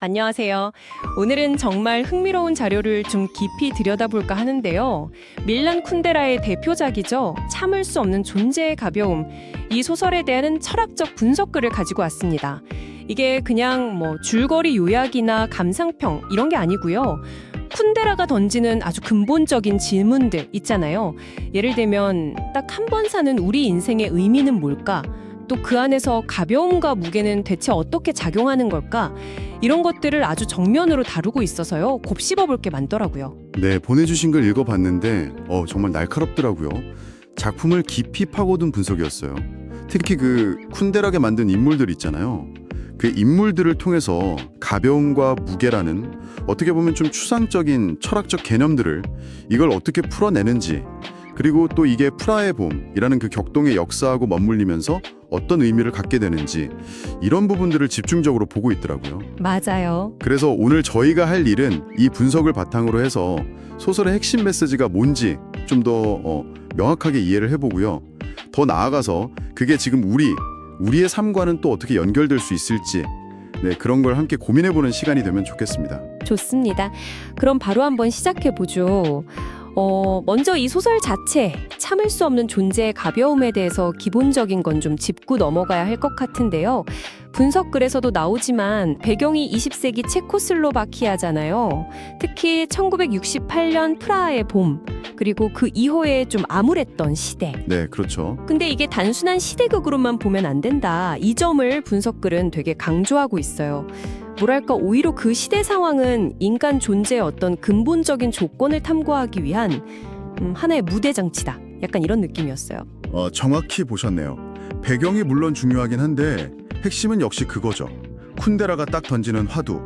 안녕하세요. 오늘은 정말 흥미로운 자료를 좀 깊이 들여다볼까 하는데요. 밀란 쿤데라의 대표작이죠. 참을 수 없는 존재의 가벼움. 이 소설에 대한 철학적 분석글을 가지고 왔습니다. 이게 그냥 줄거리 요약이나 감상평 이런 게 아니고요. 쿤데라가 던지는 아주 근본적인 질문들 있잖아요. 예를 들면 딱 한 번 사는 우리 인생의 의미는 뭘까? 또 그 안에서 가벼움과 무게는 대체 어떻게 작용하는 걸까? 이런 것들을 아주 정면으로 다루고 있어서요. 곱씹어 볼 게 많더라고요. 네, 보내주신 걸 읽어봤는데 정말 날카롭더라고요. 작품을 깊이 파고든 분석이었어요. 특히 그 쿤데라게 만든 인물들 있잖아요. 그 인물들을 통해서 가벼움과 무게라는 어떻게 보면 좀 추상적인 철학적 개념들을 이걸 어떻게 풀어내는지, 그리고 또 이게 프라하의 봄이라는 그 격동의 역사하고 맞물리면서 어떤 의미를 갖게 되는지, 이런 부분들을 집중적으로 보고 있더라고요. 맞아요. 그래서 오늘 저희가 할 일은 이 분석을 바탕으로 해서 소설의 핵심 메시지가 뭔지 좀 더 명확하게 이해를 해보고요. 더 나아가서 그게 지금 우리의 삶과는 또 어떻게 연결될 수 있을지, 그런 걸 함께 고민해보는 시간이 되면 좋겠습니다. 좋습니다. 그럼 바로 한번 시작해 보죠. 먼저 이 소설 자체, 참을 수 없는 존재의 가벼움에 대해서 기본적인 건 좀 짚고 넘어가야 할 것 같은데요. 분석글에서도 나오지만 배경이 20세기 체코슬로바키아잖아요. 특히 1968년 프라하의 봄, 그리고 그 이후에 좀 암울했던 시대. 네, 그렇죠. 근데 이게 단순한 시대극으로만 보면 안 된다. 이 점을 분석글은 되게 강조하고 있어요. 뭐랄까, 오히려 그 시대 상황은 인간 존재의 어떤 근본적인 조건을 탐구하기 위한 하나의 무대 장치다. 약간 이런 느낌이었어요. 정확히 보셨네요. 배경이 물론 중요하긴 한데 핵심은 역시 그거죠. 쿤데라가 딱 던지는 화두,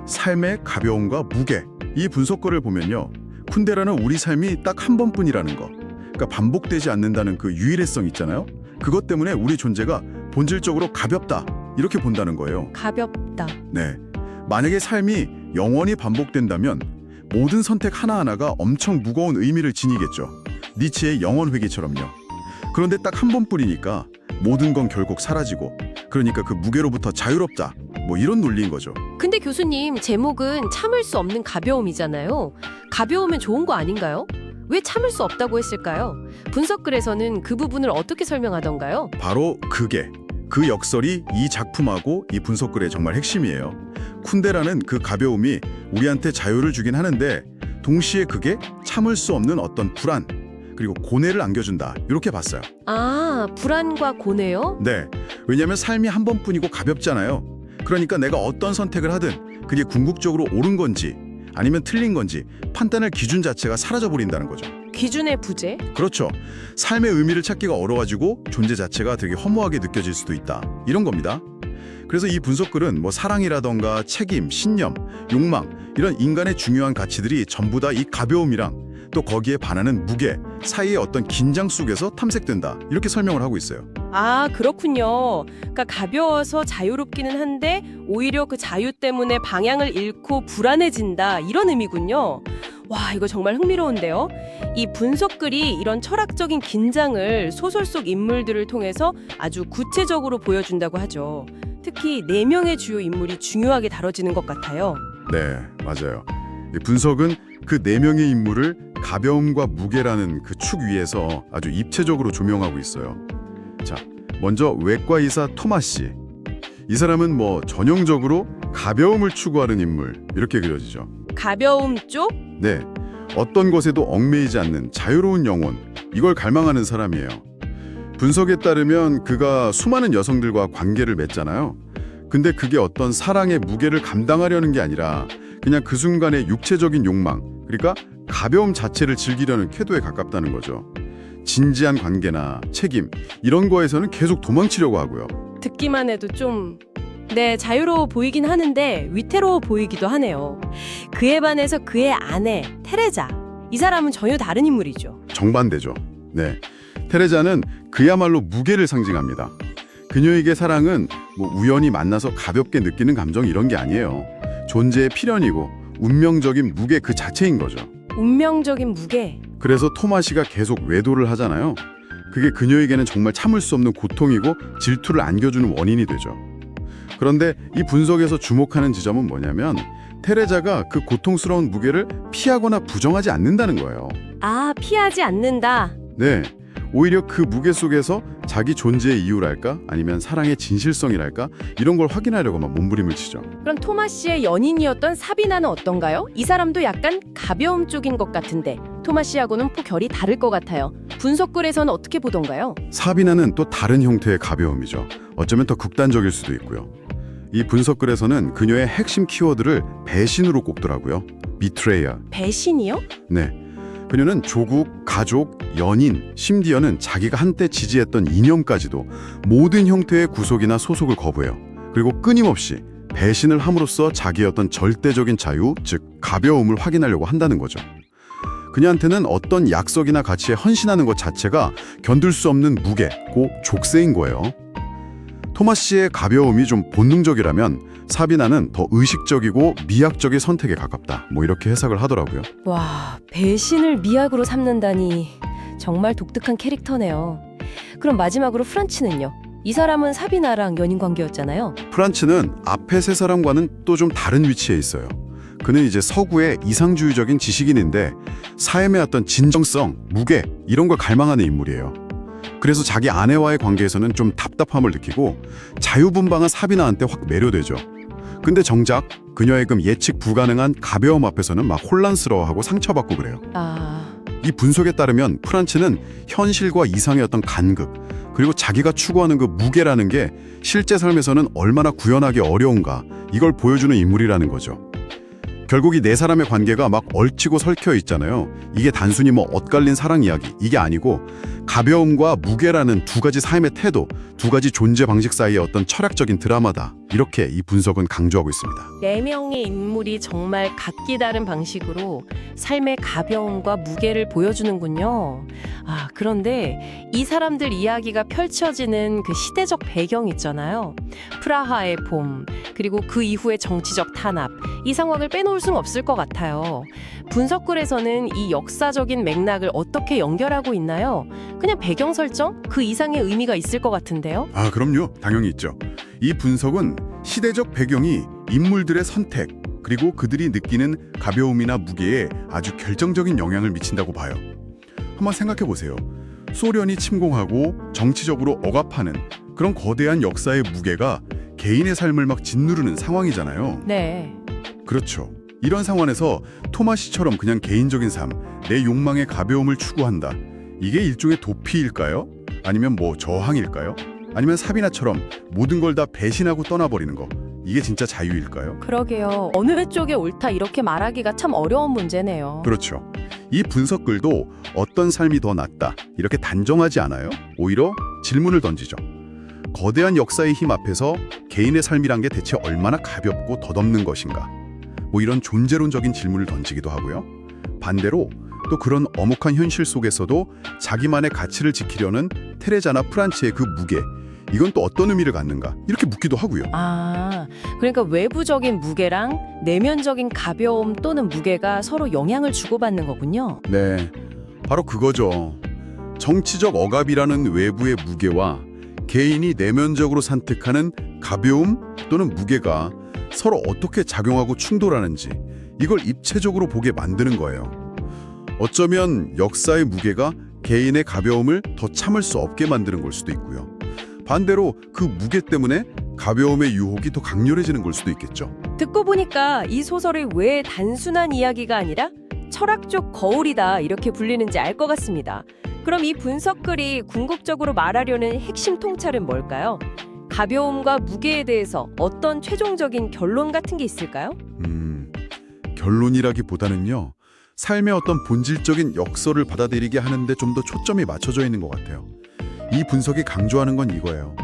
삶의 가벼움과 무게. 이 분석글을 보면요, 쿤데라는 우리 삶이 딱 한 번뿐이라는 거, 그러니까 반복되지 않는다는 그 유일해성 있잖아요. 그것 때문에 우리 존재가 본질적으로 가볍다, 이렇게 본다는 거예요. 가볍다. 네, 만약에 삶이 영원히 반복된다면 모든 선택 하나하나가 엄청 무거운 의미를 지니겠죠. 니체의 영원 회귀처럼요. 그런데 딱 한 번뿐이니까 모든 건 결국 사라지고, 그러니까 그 무게로부터 자유롭다, 이런 논리인 거죠. 근데 교수님, 제목은 참을 수 없는 가벼움이잖아요. 가벼우면 좋은 거 아닌가요? 왜 참을 수 없다고 했을까요? 분석글에서는 그 부분을 어떻게 설명하던가요? 바로 그 역설이 이 작품하고 이 분석글의 정말 핵심이에요. 쿤데라는 그 가벼움이 우리한테 자유를 주긴 하는데 동시에 그게 참을 수 없는 어떤 불안, 그리고 고뇌를 안겨준다, 이렇게 봤어요. 아, 불안과 고뇌요? 네, 왜냐하면 삶이 한 번뿐이고 가볍잖아요. 그러니까 내가 어떤 선택을 하든 그게 궁극적으로 옳은 건지 아니면 틀린 건지 판단할 기준 자체가 사라져버린다는 거죠. 기준의 부재? 그렇죠. 삶의 의미를 찾기가 어려워지고 존재 자체가 되게 허무하게 느껴질 수도 있다, 이런 겁니다. 그래서 이 분석글은 사랑이라던가 책임, 신념, 욕망, 이런 인간의 중요한 가치들이 전부 다 이 가벼움이랑 또 거기에 반하는 무게 사이의 어떤 긴장 속에서 탐색된다, 이렇게 설명을 하고 있어요. 아, 그렇군요. 그러니까 가벼워서 자유롭기는 한데 오히려 그 자유 때문에 방향을 잃고 불안해진다, 이런 의미군요. 와, 이거 정말 흥미로운데요. 이 분석글이 이런 철학적인 긴장을 소설 속 인물들을 통해서 아주 구체적으로 보여준다고 하죠. 특히 4명의 주요 인물이 중요하게 다뤄지는 것 같아요. 네, 맞아요. 이 분석은 그 4명의 인물을 가벼움과 무게라는 그 축 위에서 아주 입체적으로 조명하고 있어요. 자, 먼저 외과의사 토마 씨. 이 사람은 전형적으로 가벼움을 추구하는 인물, 이렇게 그려지죠. 가벼움 쪽? 네, 어떤 것에도 얽매이지 않는 자유로운 영혼, 이걸 갈망하는 사람이에요. 분석에 따르면 그가 수많은 여성들과 관계를 맺잖아요. 근데 그게 어떤 사랑의 무게를 감당하려는 게 아니라 그냥 그 순간의 육체적인 욕망, 그러니까 가벼움 자체를 즐기려는 쾌도에 가깝다는 거죠. 진지한 관계나 책임, 이런 거에서는 계속 도망치려고 하고요. 듣기만 해도 좀 자유로워 보이긴 하는데 위태로워 보이기도 하네요. 그에 반해서 그의 아내 테레자, 이 사람은 전혀 다른 인물이죠. 정반대죠. 네, 테레자는 그야말로 무게를 상징합니다. 그녀에게 사랑은 우연히 만나서 가볍게 느끼는 감정, 이런 게 아니에요. 존재의 필연이고 운명적인 무게 그 자체인 거죠. 운명적인 무게. 그래서 토마시가 계속 외도를 하잖아요. 그게 그녀에게는 정말 참을 수 없는 고통이고 질투를 안겨주는 원인이 되죠. 그런데 이 분석에서 주목하는 지점은 뭐냐면 테레자가 그 고통스러운 무게를 피하거나 부정하지 않는다는 거예요. 아, 피하지 않는다. 네, 오히려 그 무게 속에서 자기 존재의 이유랄까? 아니면 사랑의 진실성이랄까? 이런 걸 확인하려고 막 몸부림을 치죠. 그럼 토마시의 연인이었던 사비나는 어떤가요? 이 사람도 약간 가벼움 쪽인 것 같은데 토마시하고는 결이 다를 것 같아요. 분석글에서는 어떻게 보던가요? 사비나는 또 다른 형태의 가벼움이죠. 어쩌면 더 극단적일 수도 있고요. 이 분석글에서는 그녀의 핵심 키워드를 배신으로 꼽더라고요. 비트레이어. 배신이요? 네. 그녀는 조국, 가족, 연인, 심지어는 자기가 한때 지지했던 이념까지도 모든 형태의 구속이나 소속을 거부해요. 그리고 끊임없이 배신을 함으로써 자기의 어떤 절대적인 자유, 즉 가벼움을 확인하려고 한다는 거죠. 그녀한테는 어떤 약속이나 가치에 헌신하는 것 자체가 견딜 수 없는 무게, 고 족쇄인 거예요. 토마시의 가벼움이 좀 본능적이라면 사비나는 더 의식적이고 미학적인 선택에 가깝다. 뭐 이렇게 해석을 하더라고요. 와, 배신을 미학으로 삼는다니 정말 독특한 캐릭터네요. 그럼 마지막으로 프란치는요? 이 사람은 사비나랑 연인 관계였잖아요. 프란츠는 앞에 세 사람과는 또 좀 다른 위치에 있어요. 그는 이제 서구의 이상주의적인 지식인인데 삶의 어떤 진정성, 무게 이런 걸 갈망하는 인물이에요. 그래서 자기 아내와의 관계에서는 좀 답답함을 느끼고 자유분방한 사비나한테 확 매료되죠. 근데 정작 그녀의 그 예측 불가능한 가벼움 앞에서는 막 혼란스러워하고 상처받고 그래요. 이 분석에 따르면 프란츠는 현실과 이상의 어떤 간극, 그리고 자기가 추구하는 그 무게라는 게 실제 삶에서는 얼마나 구현하기 어려운가, 이걸 보여주는 인물이라는 거죠. 결국 이 네 사람의 관계가 막 얽히고 설켜 있잖아요. 이게 단순히 뭐 엇갈린 사랑 이야기, 이게 아니고 가벼움과 무게라는 두 가지 삶의 태도, 두 가지 존재 방식 사이의 어떤 철학적인 드라마다. 이렇게 이 분석은 강조하고 있습니다. 네 명의 인물이 정말 각기 다른 방식으로 삶의 가벼움과 무게를 보여주는군요. 그런데 이 사람들 이야기가 펼쳐지는 그 시대적 배경 있잖아요. 프라하의 봄, 그리고 그 이후의 정치적 탄압, 이 상황을 빼놓을 수는 없을 것 같아요. 분석글에서는 이 역사적인 맥락을 어떻게 연결하고 있나요? 그냥 배경 설정? 그 이상의 의미가 있을 것 같은데요? 그럼요. 당연히 있죠. 이 분석은 시대적 배경이 인물들의 선택, 그리고 그들이 느끼는 가벼움이나 무게에 아주 결정적인 영향을 미친다고 봐요. 한번 생각해 보세요. 소련이 침공하고 정치적으로 억압하는 그런 거대한 역사의 무게가 개인의 삶을 막 짓누르는 상황이잖아요. 네. 그렇죠. 이런 상황에서 토마시처럼 그냥 개인적인 삶, 내 욕망의 가벼움을 추구한다. 이게 일종의 도피일까요? 아니면 뭐 저항일까요? 아니면 사비나처럼 모든 걸 다 배신하고 떠나버리는 거. 이게 진짜 자유일까요? 그러게요. 어느 쪽에 옳다 이렇게 말하기가 참 어려운 문제네요. 그렇죠. 이 분석글도 어떤 삶이 더 낫다 이렇게 단정하지 않아요. 오히려 질문을 던지죠. 거대한 역사의 힘 앞에서 개인의 삶이란 게 대체 얼마나 가볍고 덧없는 것인가. 뭐 이런 존재론적인 질문을 던지기도 하고요. 반대로 또 그런 엄혹한 현실 속에서도 자기만의 가치를 지키려는 테레자나 프란츠의 그 무게, 이건 또 어떤 의미를 갖는가 이렇게 묻기도 하고요. 그러니까 외부적인 무게랑 내면적인 가벼움 또는 무게가 서로 영향을 주고받는 거군요. 네, 바로 그거죠. 정치적 억압이라는 외부의 무게와 개인이 내면적으로 선택하는 가벼움 또는 무게가 서로 어떻게 작용하고 충돌하는지 이걸 입체적으로 보게 만드는 거예요. 어쩌면 역사의 무게가 개인의 가벼움을 더 참을 수 없게 만드는 걸 수도 있고요. 반대로 그 무게 때문에 가벼움의 유혹이 더 강렬해지는 걸 수도 있겠죠. 듣고 보니까 이 소설이 왜 단순한 이야기가 아니라 철학적 거울이다 이렇게 불리는지 알 것 같습니다. 그럼 이 분석글이 궁극적으로 말하려는 핵심 통찰은 뭘까요? 가벼움과 무게에 대해서 어떤 최종적인 결론 같은 게 있을까요? 결론이라기보다는요. 삶의 어떤 본질적인 역설을 받아들이게 하는데 좀 더 초점이 맞춰져 있는 것 같아요. 이 분석이 강조하는 건 이거예요.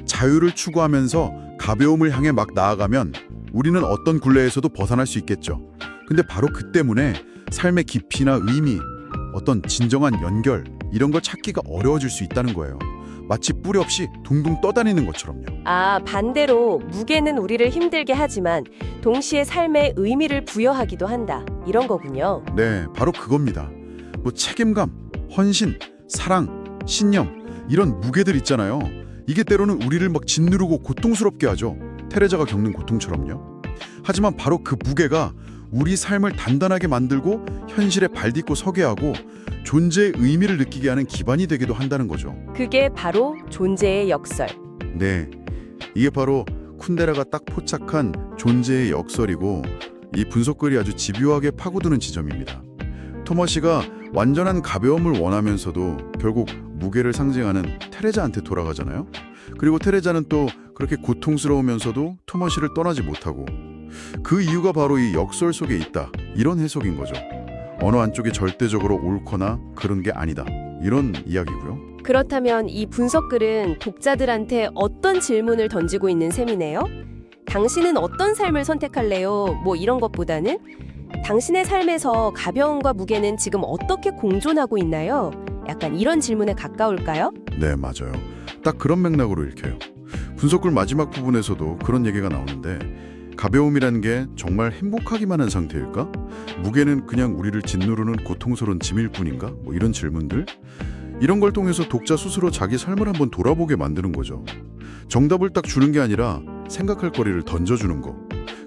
자유를 추구하면서 가벼움을 향해 막 나아가면 우리는 어떤 굴레에서도 벗어날 수 있겠죠. 근데 바로 그 때문에 삶의 깊이나 의미, 어떤 진정한 연결 이런 걸 찾기가 어려워질 수 있다는 거예요. 마치 뿌리 없이 둥둥 떠다니는 것처럼요. 반대로 무게는 우리를 힘들게 하지만 동시에 삶에 의미를 부여하기도 한다. 이런 거군요. 네, 바로 그겁니다. 뭐 책임감, 헌신, 사랑, 신념 이런 무게들 있잖아요. 이게 때로는 우리를 막 짓누르고 고통스럽게 하죠. 테레자가 겪는 고통처럼요. 하지만 바로 그 무게가 우리 삶을 단단하게 만들고 현실에 발딛고 서게 하고 존재의 의미를 느끼게 하는 기반이 되기도 한다는 거죠. 그게 바로 존재의 역설. 네, 이게 바로 쿤데라가 딱 포착한 존재의 역설이고 이 분석글이 아주 집요하게 파고드는 지점입니다. 토마시가 완전한 가벼움을 원하면서도 결국 무게를 상징하는 테레자한테 돌아가잖아요. 그리고 테레자는 또 그렇게 고통스러우면서도 토마시를 떠나지 못하고 그 이유가 바로 이 역설 속에 있다. 이런 해석인 거죠. 어느 한쪽이 절대적으로 옳거나 그런 게 아니다. 이런 이야기고요. 그렇다면 이 분석글은 독자들한테 어떤 질문을 던지고 있는 셈이네요? 당신은 어떤 삶을 선택할래요? 뭐 이런 것보다는 당신의 삶에서 가벼움과 무게는 지금 어떻게 공존하고 있나요? 약간 이런 질문에 가까울까요? 네, 맞아요. 딱 그런 맥락으로 읽혀요. 분석글 마지막 부분에서도 그런 얘기가 나오는데 가벼움이라는 게 정말 행복하기만 한 상태일까? 무게는 그냥 우리를 짓누르는 고통스러운 짐일 뿐인가? 뭐 이런 질문들? 이런 걸 통해서 독자 스스로 자기 삶을 한번 돌아보게 만드는 거죠. 정답을 딱 주는 게 아니라 생각할 거리를 던져주는 거.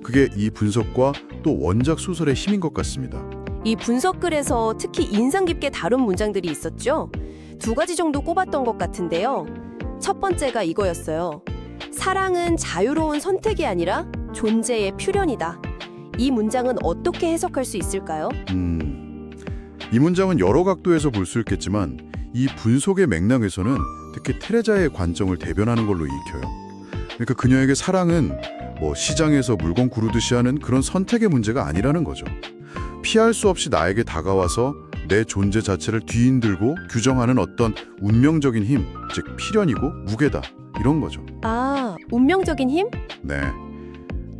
그게 이 분석과 또 원작 소설의 힘인 것 같습니다. 이 분석글에서 특히 인상 깊게 다룬 문장들이 있었죠? 2가지 정도 꼽았던 것 같은데요. 첫 번째가 이거였어요. 사랑은 자유로운 선택이 아니라 존재의 표현이다. 이 문장은 어떻게 해석할 수 있을까요? 이 문장은 여러 각도에서 볼 수 있겠지만 이 분석의 맥락에서는 특히 테레자의 관점을 대변하는 걸로 읽혀요. 그러니까 그녀에게 사랑은 뭐 시장에서 물건 고르듯이 하는 그런 선택의 문제가 아니라는 거죠. 피할 수 없이 나에게 다가와서 내 존재 자체를 뒤흔들고 규정하는 어떤 운명적인 힘, 즉 필연이고 무게다. 이런 거죠. 아, 운명적인 힘? 네.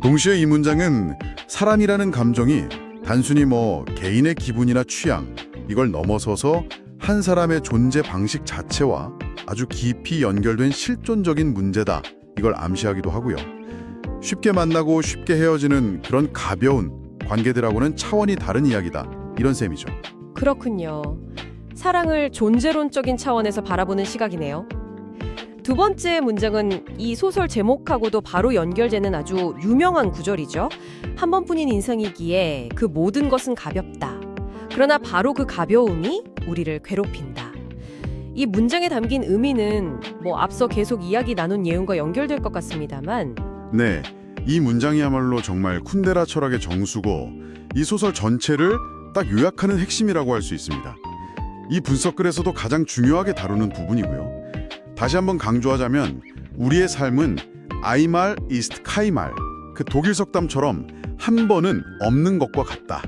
동시에 이 문장은 사랑이라는 감정이 단순히 뭐 개인의 기분이나 취향, 이걸 넘어서서 한 사람의 존재 방식 자체와 아주 깊이 연결된 실존적인 문제다. 이걸 암시하기도 하고요. 쉽게 만나고 쉽게 헤어지는 그런 가벼운 관계들하고는 차원이 다른 이야기다. 이런 셈이죠. 그렇군요. 사랑을 존재론적인 차원에서 바라보는 시각이네요. 두 번째 문장은 이 소설 제목하고도 바로 연결되는 아주 유명한 구절이죠. 한 번뿐인 인생이기에 그 모든 것은 가볍다. 그러나 바로 그 가벼움이 우리를 괴롭힌다. 이 문장에 담긴 의미는 뭐 앞서 계속 이야기 나눈 내용과 연결될 것 같습니다만 네, 이 문장이야말로 정말 쿤데라 철학의 정수고 이 소설 전체를 딱 요약하는 핵심이라고 할 수 있습니다. 이 분석글에서도 가장 중요하게 다루는 부분이고요. 다시 한번 강조하자면 우리의 삶은 아이말 이스트 카이말, 그 독일 속담처럼 한 번은 없는 것과 같다.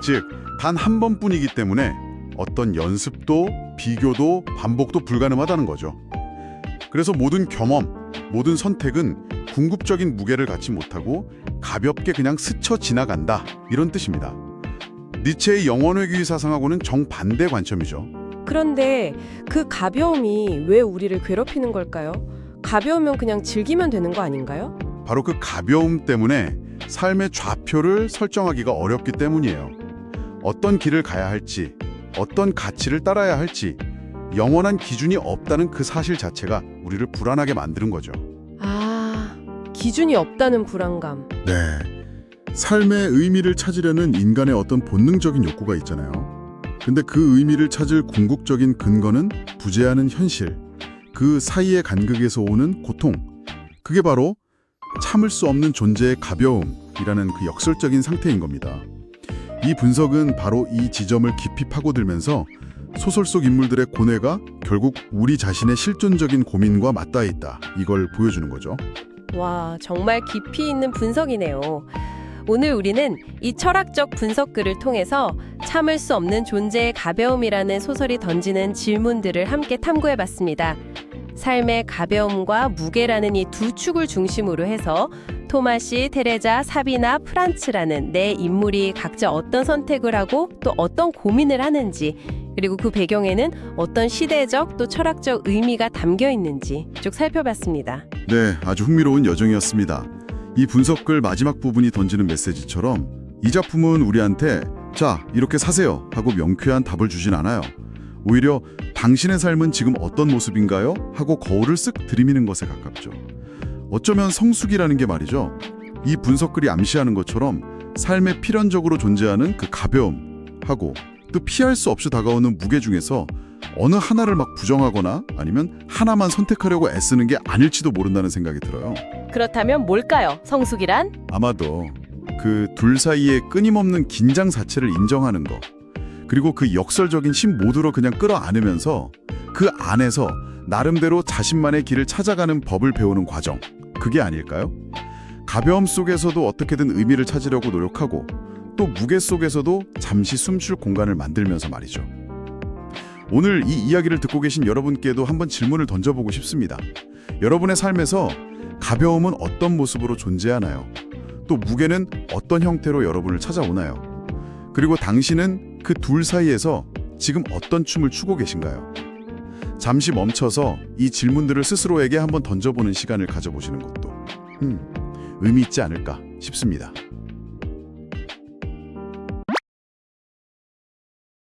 즉, 단 한 번뿐이기 때문에 어떤 연습도 비교도 반복도 불가능하다는 거죠. 그래서 모든 경험, 모든 선택은 궁극적인 무게를 갖지 못하고 가볍게 그냥 스쳐 지나간다. 이런 뜻입니다. 니체의 영원회귀 사상하고는 정반대 관점이죠. 그런데 그 가벼움이 왜 우리를 괴롭히는 걸까요? 가벼우면 그냥 즐기면 되는 거 아닌가요? 바로 그 가벼움 때문에 삶의 좌표를 설정하기가 어렵기 때문이에요. 어떤 길을 가야 할지, 어떤 가치를 따라야 할지 영원한 기준이 없다는 그 사실 자체가 우리를 불안하게 만드는 거죠. 아, 기준이 없다는 불안감. 네. 삶의 의미를 찾으려는 인간의 어떤 본능적인 욕구가 있잖아요. 근데 그 의미를 찾을 궁극적인 근거는 부재하는 현실, 그 사이의 간극에서 오는 고통. 그게 바로 참을 수 없는 존재의 가벼움이라는 그 역설적인 상태인 겁니다. 이 분석은 바로 이 지점을 깊이 파고들면서 소설 속 인물들의 고뇌가 결국 우리 자신의 실존적인 고민과 맞닿아 있다. 이걸 보여주는 거죠. 와, 정말 깊이 있는 분석이네요. 오늘 우리는 이 철학적 분석글을 통해서 참을 수 없는 존재의 가벼움이라는 소설이 던지는 질문들을 함께 탐구해봤습니다. 삶의 가벼움과 무게라는 이 두 축을 중심으로 해서 토마시, 테레자, 사비나 프란츠라는 네 인물이 각자 어떤 선택을 하고 또 어떤 고민을 하는지, 그리고 그 배경에는 어떤 시대적 또 철학적 의미가 담겨 있는지 쭉 살펴봤습니다. 네, 아주 흥미로운 여정이었습니다. 이 분석글 마지막 부분이 던지는 메시지처럼 이 작품은 우리한테 자, 이렇게 사세요 하고 명쾌한 답을 주진 않아요. 오히려 당신의 삶은 지금 어떤 모습인가요? 하고 거울을 쓱 들이미는 것에 가깝죠. 어쩌면 성숙이라는 게 말이죠. 이 분석글이 암시하는 것처럼 삶에 필연적으로 존재하는 그 가벼움하고 또 피할 수 없이 다가오는 무게 중에서 어느 하나를 막 부정하거나 아니면 하나만 선택하려고 애쓰는 게 아닐지도 모른다는 생각이 들어요. 그렇다면 뭘까요? 성숙이란? 아마도 그 둘 사이의 끊임없는 긴장 자체를 인정하는 거, 그리고 그 역설적인 힘 모두로 그냥 끌어안으면서 그 안에서 나름대로 자신만의 길을 찾아가는 법을 배우는 과정, 그게 아닐까요? 가벼움 속에서도 어떻게든 의미를 찾으려고 노력하고 또 무게 속에서도 잠시 숨쉴 공간을 만들면서 말이죠. 오늘 이 이야기를 듣고 계신 여러분께도 한번 질문을 던져보고 싶습니다. 여러분의 삶에서 가벼움은 어떤 모습으로 존재하나요? 또 무게는 어떤 형태로 여러분을 찾아오나요? 그리고 당신은 그 둘 사이에서 지금 어떤 춤을 추고 계신가요? 잠시 멈춰서 이 질문들을 스스로에게 한번 던져보는 시간을 가져보시는 것도 의미 있지 않을까 싶습니다.